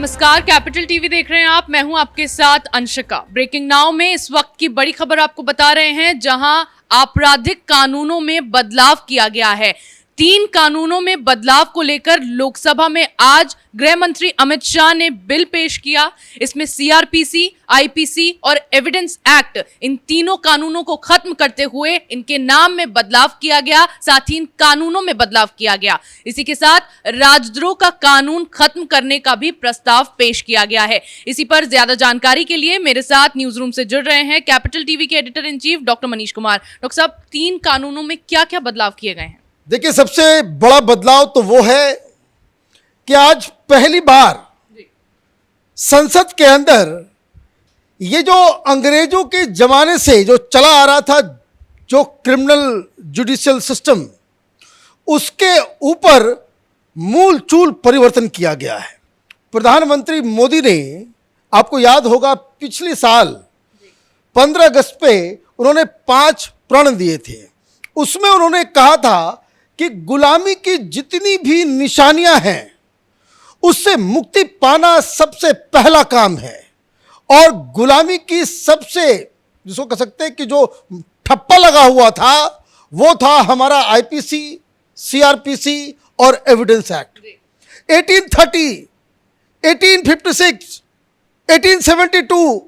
नमस्कार, capital TV देख रहे हैं आप। मैं हूं आपके साथ अंशिका। ब्रेकिंग नाउ में इस वक्त की बड़ी खबर आपको बता रहे हैं, जहां आपराधिक कानूनों में बदलाव किया गया है। 3 कानूनों में बदलाव को लेकर लोकसभा में आज गृह मंत्री अमित शाह ने बिल पेश किया। इसमें सीआरपीसी, आईपीसी और एविडेंस एक्ट, इन तीनों कानूनों को खत्म करते हुए इनके नाम में बदलाव किया गया, साथ ही इन कानूनों में बदलाव किया गया। इसी के साथ राजद्रोह का कानून खत्म करने का भी प्रस्ताव पेश किया गया है। इसी पर ज्यादा जानकारी के लिए मेरे साथ न्यूज रूम से जुड़ रहे हैं कैपिटल टीवी के editor in chief doctor Manish Kumar. Doctor साहब, 3 कानूनों में क्या क्या बदलाव किए गए हैं? देखिए, सबसे बड़ा बदलाव तो वो है कि आज पहली बार संसद के अंदर ये जो अंग्रेजों के जमाने से जो चला आ रहा था, जो क्रिमिनल जुडिशियल सिस्टम, उसके ऊपर मूल चूल परिवर्तन किया गया है। प्रधानमंत्री मोदी ने, आपको याद होगा, पिछले साल 15 अगस्त पे उन्होंने 5 प्रण दिए थे। उसमें उन्होंने कहा था कि गुलामी की जितनी भी निशानियां हैं उससे मुक्ति पाना सबसे पहला काम है, और गुलामी की सबसे, जिसको कह सकते हैं कि जो ठप्पा लगा हुआ था, वो था हमारा आईपीसी, सीआरपीसी और एविडेंस एक्ट। 1830, 1856, 1872,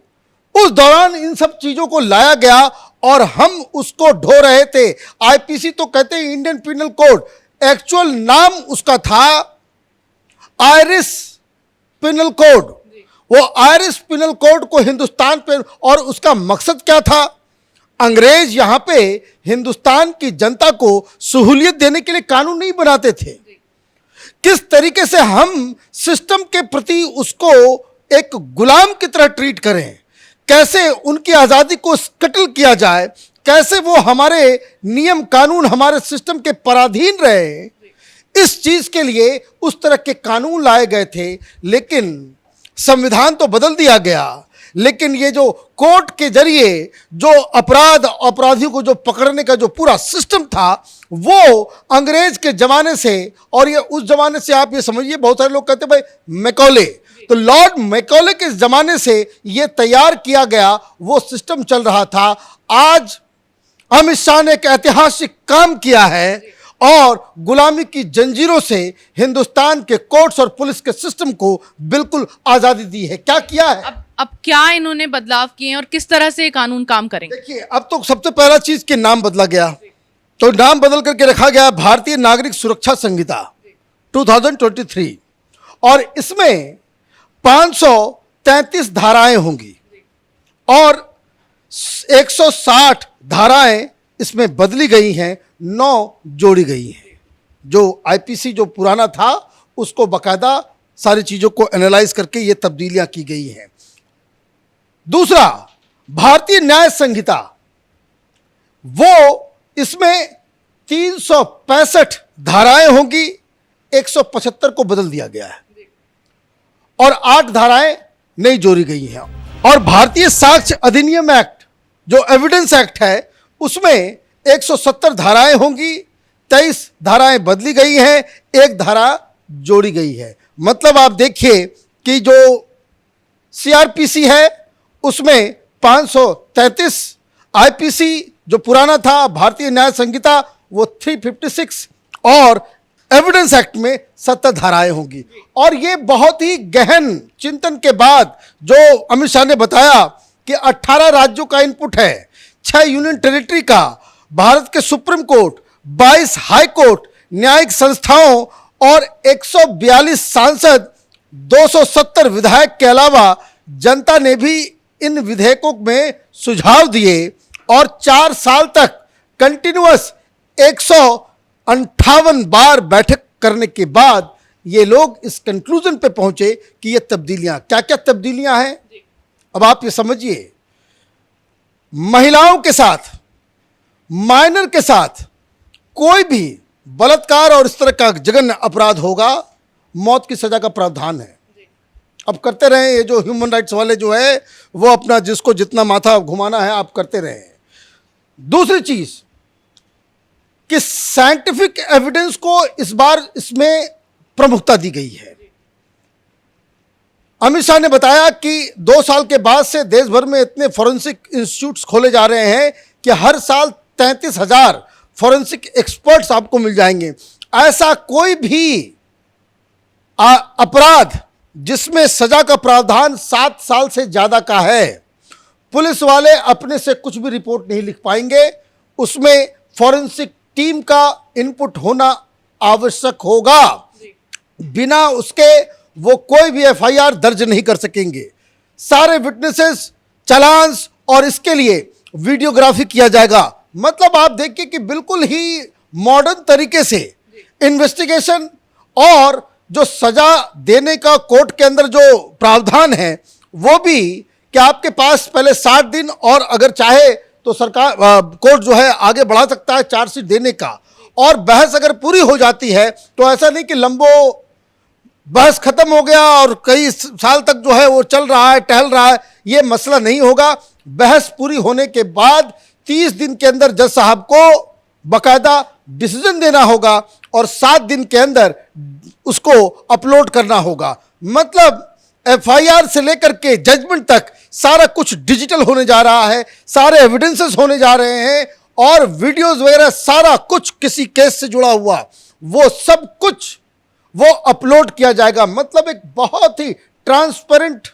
उस दौरान इन सब चीजों को लाया गया और हम उसको ढो रहे थे। आईपीसी तो कहते हैं इंडियन पिनल कोड, एक्चुअल नाम उसका था आयरिश पिनल कोड। वो आयरिश पिनल कोड को हिंदुस्तान पे, और उसका मकसद क्या था? अंग्रेज यहां पे हिंदुस्तान की जनता को सहूलियत देने के लिए कानून नहीं बनाते थे। किस तरीके से हम सिस्टम के प्रति उसको एक गुलाम की तरह ट्रीट करें, कैसे उनकी आज़ादी को स्कटल किया जाए, कैसे वो हमारे नियम कानून हमारे सिस्टम के पराधीन रहे, इस चीज के लिए उस तरह के कानून लाए गए थे। लेकिन संविधान तो बदल दिया गया, लेकिन ये जो कोर्ट के जरिए जो अपराधियों को जो पकड़ने का जो पूरा सिस्टम था, वो अंग्रेज के जमाने से, और ये उस जमाने से, आप ये समझिए, बहुत सारे लोग कहते हैं भाई मैकॉले, तो लॉर्ड मैकॉले के जमाने से ये तैयार किया गया वो सिस्टम चल रहा था। आज अमित शाह ने एक ऐतिहासिक काम किया है और गुलामी की जंजीरों से हिंदुस्तान के कोर्ट्स और पुलिस के सिस्टम को बिल्कुल आजादी दी है। क्या किया है? अब क्या इन्होंने बदलाव किए हैं और किस तरह से कानून काम करेंगे? देखिए, अब तो सबसे पहला चीज के नाम बदला गया, तो नाम बदल करके रखा गया भारतीय नागरिक सुरक्षा संहिता 2023, और इसमें 533 धाराएं होंगी और 160 धाराएं इसमें बदली गई हैं, 9 जोड़ी गई हैं। जो आईपीसी जो पुराना था उसको बकायदा सारी चीजों को एनालाइज करके ये तब्दीलियां की गई हैं। दूसरा, भारतीय न्याय संहिता, वो इसमें 365 धाराएं होंगी, 175 को बदल दिया गया है और 8 धाराएं नई जोड़ी गई हैं। और भारतीय साक्ष्य अधिनियम एक्ट जो एविडेंस एक्ट है, उसमें 170 धाराएं होंगी, 23 धाराएं बदली गई हैं, 1 धारा जोड़ी गई है। मतलब आप देखिए कि जो सीआरपीसी है उसमें 533, आईपीसी जो पुराना था भारतीय न्याय संहिता वो 356, और एविडेंस एक्ट में 70 धाराएं होंगी। और ये बहुत ही गहन चिंतन के बाद जो अमित शाह ने बताया कि 18 राज्यों का इनपुट है, 6 यूनियन टेरिटरी का, भारत के सुप्रीम कोर्ट, 22 हाई कोर्ट, न्यायिक संस्थाओं और 142 सांसद, 270 विधायक के अलावा जनता ने भी इन विधेयकों में सुझाव दिए, और 4 साल तक कंटिन्यूअस 158 बार बैठक करने के बाद ये लोग इस कंक्लूजन पे पहुंचे कि ये तब्दीलियां, क्या क्या तब्दीलियां हैं। अब आप ये समझिए, महिलाओं के साथ, माइनर के साथ कोई भी बलात्कार और इस तरह का जघन्य अपराध होगा, मौत की सजा का प्रावधान है। अब करते रहे ये जो ह्यूमन राइट्स वाले जो है वो अपना जिसको जितना माथा घुमाना है आप करते रहे। दूसरी चीज कि साइंटिफिक एविडेंस को इस बार इसमें प्रमुखता दी गई है। अमित शाह ने बताया कि 2 साल के बाद से देश भर में इतने फॉरेंसिक इंस्टीट्यूट्स खोले जा रहे हैं कि हर साल 33,000 फॉरेंसिक एक्सपर्ट्स आपको मिल जाएंगे। ऐसा कोई भी अपराध जिसमें सजा का प्रावधान 7 साल से ज्यादा का है, पुलिस वाले अपने से कुछ भी रिपोर्ट नहीं लिख पाएंगे, उसमें फॉरेंसिक टीम का इनपुट होना आवश्यक होगा। बिना उसके वो कोई भी एफआईआर दर्ज नहीं कर सकेंगे। सारे विटनेसेस, चालान्स और इसके लिए वीडियोग्राफी किया जाएगा। मतलब आप देखिए कि बिल्कुल ही मॉडर्न तरीके से इन्वेस्टिगेशन और जो सजा देने का कोर्ट के अंदर जो प्रावधान है वो भी कि आपके पास पहले 60 दिन और अगर चाहे तो सरकार कोर्ट जो है आगे बढ़ा सकता है चार्जशीट देने का। और बहस अगर पूरी हो जाती है तो ऐसा नहीं कि लंबो बहस खत्म हो गया और कई साल तक जो है वो चल रहा है, टहल रहा है, ये मसला नहीं होगा। बहस पूरी होने के बाद 30 दिन के अंदर जज साहब को बाकायदा डिसीजन देना होगा और 7 दिन के अंदर उसको अपलोड करना होगा। मतलब एफआईआर से लेकर के जजमेंट तक सारा कुछ डिजिटल होने जा रहा है, सारे एविडेंसेस होने जा रहे हैं और वीडियोस वगैरह सारा कुछ किसी केस से जुड़ा हुआ वो सब कुछ वो अपलोड किया जाएगा। मतलब एक बहुत ही ट्रांसपेरेंट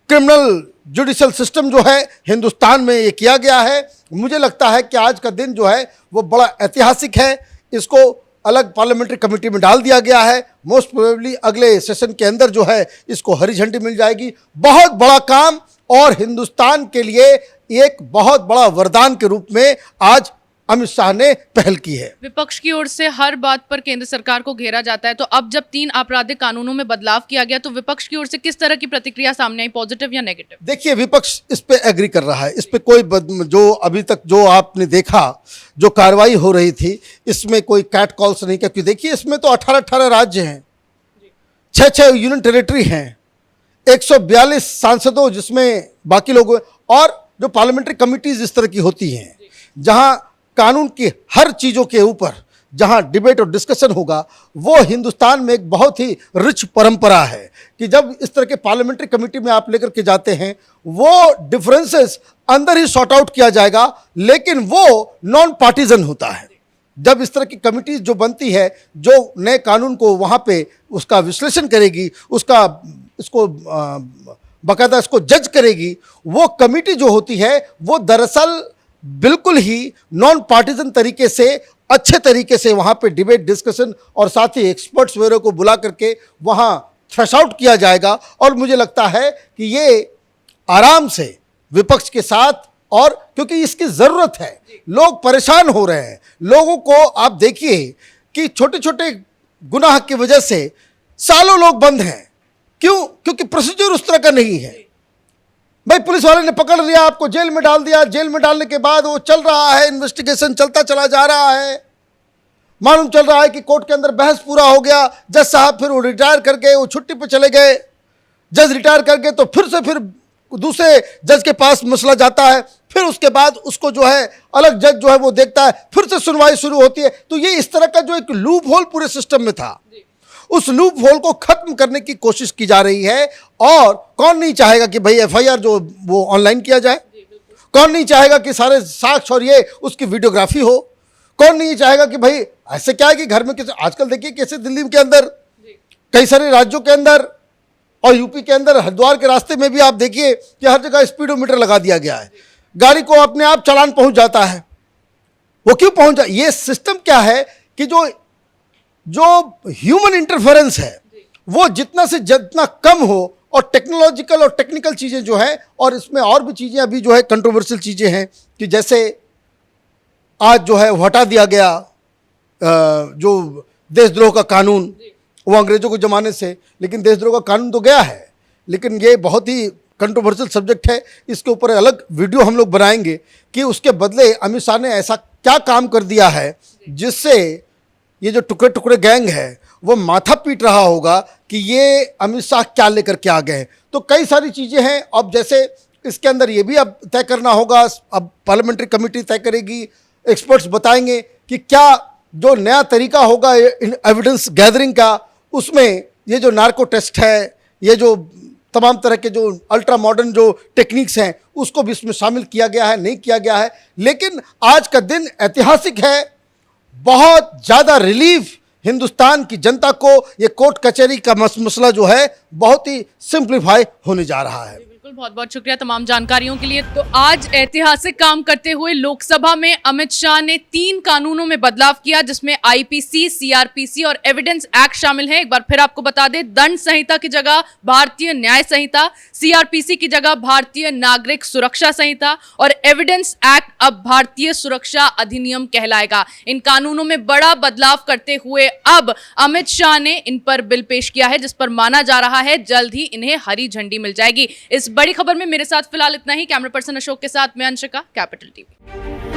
क्रिमिनल जुडिशियल सिस्टम जो है हिंदुस्तान में ये किया गया है। मुझे लगता है कि आज का दिन जो है वो बड़ा ऐतिहासिक है। इसको अलग पार्लियामेंट्री कमेटी में डाल दिया गया है। मोस्ट प्रोबेबली अगले सेशन के अंदर जो है इसको हरी झंडी मिल जाएगी। बहुत बड़ा काम और हिंदुस्तान के लिए एक बहुत बड़ा वरदान के रूप में आज अमित शाह ने पहल की है। विपक्ष की ओर से हर बात पर केंद्र सरकार को घेरा जाता है, तो अब जब 3 आपराधिक कानूनों में बदलाव किया गया तो विपक्ष की ओर से किस तरह की प्रतिक्रिया सामने आई, पॉजिटिव या नेगेटिव? देखिए, विपक्ष इस पे एग्री कर रहा है। इस पे कोई जो अभी तक जो आपने देखा जो कार्रवाई हो रही थी इसमें कोई कैट कॉल्स नहीं, क्योंकि देखिए इसमें तो 18 राज्य हैं, 6 यूनियन टेरिटरी हैं, 142 सांसदों जिसमें बाकी लोग, और जो पार्लियामेंट्री कमिटीज इस तरह की होती हैं जहां कानून की हर चीज़ों के ऊपर जहां डिबेट और डिस्कशन होगा, वो हिंदुस्तान में एक बहुत ही रिच परंपरा है कि जब इस तरह के पार्लियामेंट्री कमेटी में आप लेकर के जाते हैं वो डिफरेंसेस अंदर ही सॉर्ट आउट किया जाएगा, लेकिन वो नॉन पार्टीजन होता है। जब इस तरह की कमिटी जो बनती है जो नए कानून को वहाँ पे उसका विश्लेषण करेगी, इसको बाकायदा इसको जज करेगी, वो कमिटी जो होती है वो दरअसल बिल्कुल ही नॉन पार्टीजन तरीके से अच्छे तरीके से वहाँ पे डिबेट डिस्कशन और साथ ही एक्सपर्ट्स वगैरह को बुला करके वहाँ थ्रेश आउट किया जाएगा। और मुझे लगता है कि ये आराम से विपक्ष के साथ, और क्योंकि इसकी ज़रूरत है, लोग परेशान हो रहे हैं। लोगों को आप देखिए कि छोटे छोटे गुनाह की वजह से सालों लोग बंद हैं। क्यों? क्योंकि प्रोसीजर उस तरह का नहीं है। भाई पुलिस वाले ने पकड़ लिया, आपको जेल में डाल दिया, जेल में डालने के बाद वो चल रहा है, इन्वेस्टिगेशन चलता चला जा रहा है, मालूम चल रहा है कि कोर्ट के अंदर बहस पूरा हो गया, जज साहब फिर वो रिटायर कर गए, वो छुट्टी पे चले गए, जज रिटायर कर गए तो फिर दूसरे जज के पास मसला जाता है, फिर उसके बाद उसको जो है अलग जज जो है वो देखता है, फिर से सुनवाई शुरू होती है। तो ये इस तरह का जो एक लूप होल पूरे सिस्टम में था, उस लूप होल को खत्म करने की कोशिश की जा रही है। और कौन नहीं चाहेगा कि भाई एफआईआर जो वो ऑनलाइन किया जाए, कौन नहीं चाहेगा कि सारे साक्ष्य और ये उसकी वीडियोग्राफी हो, कौन नहीं चाहेगा कि भाई ऐसे क्या है कि घर में किसी, आजकल देखिए कैसे दिल्ली के अंदर, कई सारे राज्यों के अंदर और यूपी के अंदर हरिद्वार के रास्ते में भी आप देखिए कि हर जगह स्पीडोमीटर लगा दिया गया है, गाड़ी को अपने आप चालान पहुंच जाता है। वो क्यों पहुंच जाए? ये सिस्टम क्या है कि जो ह्यूमन इंटरफेरेंस है वो जितना से जितना कम हो, और टेक्नोलॉजिकल और टेक्निकल चीज़ें जो है, और इसमें और भी चीज़ें अभी जो है कंट्रोवर्शियल चीज़ें हैं कि जैसे आज जो है वो हटा दिया गया जो देशद्रोह का कानून, वो अंग्रेजों के ज़माने से, लेकिन देशद्रोह का कानून तो गया है, लेकिन ये बहुत ही कंट्रोवर्शियल सब्जेक्ट है। इसके ऊपर अलग वीडियो हम लोग बनाएंगे कि उसके बदले अमित शाह ने ऐसा क्या काम कर दिया है जिससे ये जो टुकड़े टुकड़े गैंग है वो माथा पीट रहा होगा कि ये अमित शाह क्या लेकर के आ गए। तो कई सारी चीज़ें हैं। अब जैसे इसके अंदर ये भी अब तय करना होगा, अब पार्लियामेंट्री कमेटी तय करेगी, एक्सपर्ट्स बताएंगे कि क्या जो नया तरीका होगा एविडेंस गैदरिंग का, उसमें ये जो नार्को टेस्ट है, ये जो तमाम तरह के जो अल्ट्रा मॉडर्न जो टेक्निक्स हैं उसको भी इसमें शामिल किया गया है, नहीं किया गया है। लेकिन आज का दिन ऐतिहासिक है, बहुत ज़्यादा रिलीफ हिंदुस्तान की जनता को ये कोर्ट कचहरी का मसला जो है बहुत ही सिंप्लीफाई होने जा रहा है। बिल्कुल, बहुत बहुत शुक्रिया तमाम जानकारियों के लिए। तो आज ऐतिहासिक काम करते हुए लोकसभा में अमित शाह ने 3 कानूनों में बदलाव किया, जिसमें आईपीसी, सीआरपीसी और एविडेंस एक्ट शामिल है। एक बार फिर आपको बता दें, दंड संहिता की जगह भारतीय न्याय संहिता, सीआरपीसी की जगह भारतीय नागरिक सुरक्षा संहिता और एविडेंस एक्ट अब भारतीय सुरक्षा अधिनियम कहलाएगा। इन कानूनों में बड़ा बदलाव करते हुए अब अमित शाह ने इन पर बिल पेश किया है, जिस पर माना जा रहा है जल्द ही इन्हें हरी झंडी मिल जाएगी। इस बड़ी खबर में मेरे साथ फिलहाल इतना ही। कैमरा पर्सन अशोक के साथ मैं अंशिका, कैपिटल टीवी।